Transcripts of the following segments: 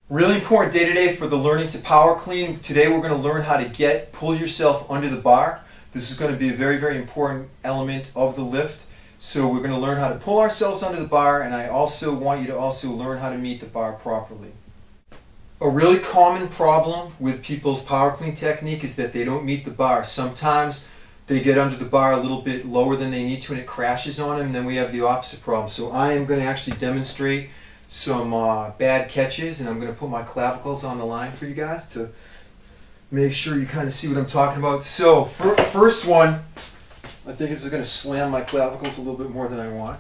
Really important day today for the learning to power clean. Today we're going to learn how to pull yourself under the bar. This is going to be a very, very important element of the lift. So we're going to learn how to pull ourselves under the bar, and I also want you to also learn how to meet the bar properly. A really common problem with people's power clean technique is that they don't meet the bar. Sometimes they get under the bar a little bit lower than they need to and it crashes on them, and then we have the opposite problem. So I am going to actually demonstrate some bad catches, and I'm going to put my clavicles on the line for you guys to make sure you kind of see what I'm talking about. So first one, I think this is going to slam my clavicles a little bit more than I want.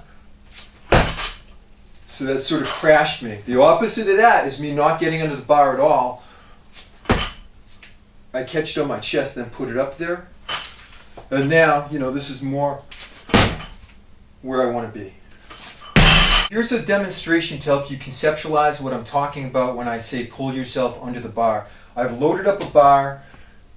So that sort of crashed me. The opposite of that is me not getting under the bar at all. I catch it on my chest, then put it up there. And now, this is more where I want to be. Here's a demonstration to help you conceptualize what I'm talking about when I say pull yourself under the bar. I've loaded up a bar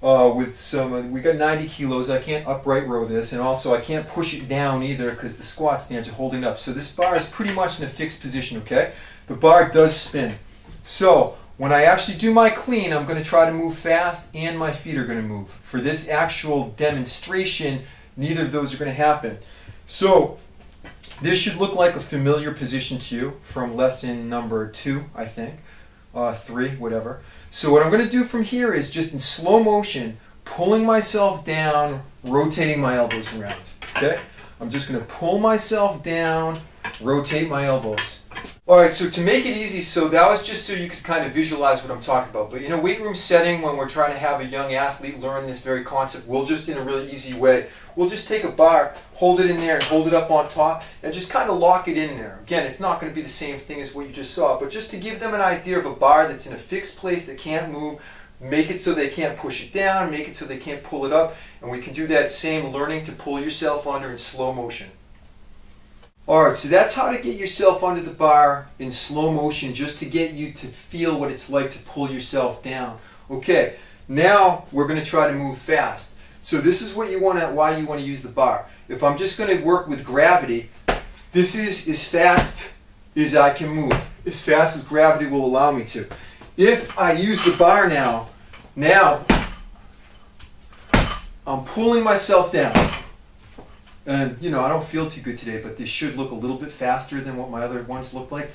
with some, we got 90 kilos. I can't upright row this, and also I can't push it down either because the squat stands are holding it up. So this bar is pretty much in a fixed position, okay? The bar does spin. So when I actually do my clean, I'm going to try to move fast and my feet are going to move. For this actual demonstration, neither of those are going to happen. So this should look like a familiar position to you from lesson number 2, I think, 3, whatever. So what I'm going to do from here is just in slow motion, pulling myself down, rotating my elbows around. Okay? I'm just going to pull myself down, rotate my elbows. Alright, so to make it easy, so that was just so you could kind of visualize what I'm talking about. But in a weight room setting, when we're trying to have a young athlete learn this very concept, we'll just, in a really easy way, we'll just take a bar, hold it in there, and hold it up on top, and just kind of lock it in there. Again, it's not going to be the same thing as what you just saw, but just to give them an idea of a bar that's in a fixed place that can't move, make it so they can't push it down, make it so they can't pull it up, and we can do that same learning to pull yourself under in slow motion. Alright, so that's how to get yourself under the bar in slow motion, just to get you to feel what it's like to pull yourself down. Okay, now we're going to try to move fast. So this is what why you want to use the bar. If I'm just going to work with gravity, this is as fast as I can move, as fast as gravity will allow me to. If I use the bar now I'm pulling myself down. And, I don't feel too good today, but this should look a little bit faster than what my other ones look like.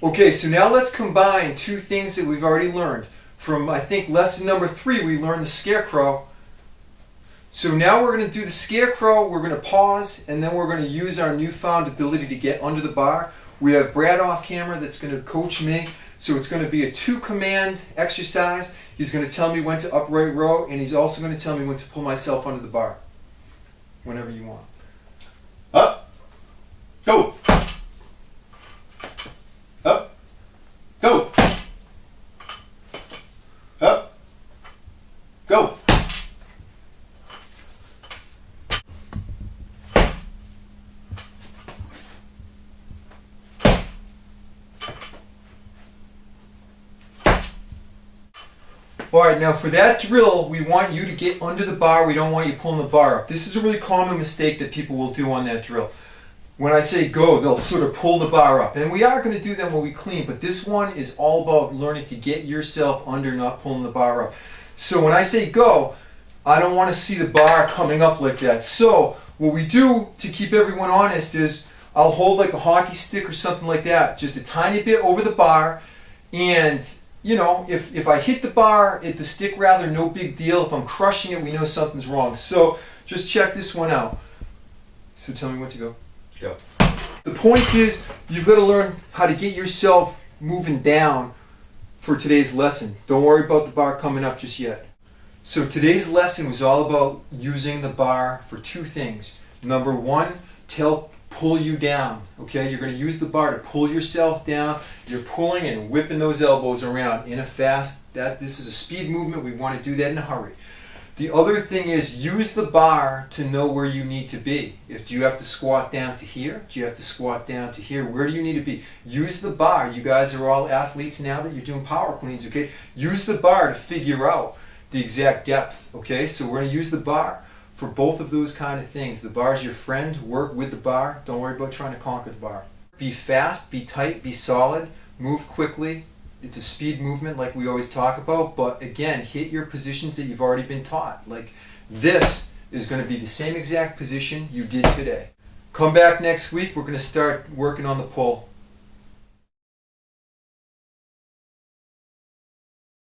Okay, so now let's combine two things that we've already learned. From, I think, lesson number 3, we learned the scarecrow. So now we're going to do the scarecrow, we're going to pause, and then we're going to use our newfound ability to get under the bar. We have Brad off camera that's going to coach me. So it's going to be a 2-command exercise. He's going to tell me when to upright row, and he's also going to tell me when to pull myself under the bar. Whenever you want. Up. Go. Up. Go. Up. Go. Alright, now for that drill, we want you to get under the bar. We don't want you pulling the bar up. This is a really common mistake that people will do on that drill. When I say go, they'll sort of pull the bar up. And we are going to do that when we clean, but this one is all about learning to get yourself under, not pulling the bar up. So when I say go, I don't want to see the bar coming up like that. So what we do to keep everyone honest is I'll hold like a hockey stick or something like that, just a tiny bit over the bar, and if I hit the bar, the stick rather, no big deal. If I'm crushing it, we know something's wrong. So just check this one out. So tell me when to go. Go. The point is, you've got to learn how to get yourself moving down for today's lesson. Don't worry about the bar coming up just yet. So today's lesson was all about using the bar for 2 things. Number 1, pull you down. Okay, you're going to use the bar to pull yourself down. You're pulling and whipping those elbows around in a this is a speed movement. We want to do that in a hurry. The other thing is use the bar to know where you need to be. Do you have to squat down to here? Do you have to squat down to here? Where do you need to be? Use the bar. You guys are all athletes now that you're doing power cleans, okay? Use the bar to figure out the exact depth, okay? So we're going to use the bar for both of those kind of things. The bar is your friend. Work with the bar. Don't worry about trying to conquer the bar. Be fast, be tight, be solid, move quickly. It's a speed movement like we always talk about, but again, hit your positions that you've already been taught. Like this is going to be the same exact position you did today. Come back next week, we're going to start working on the pull.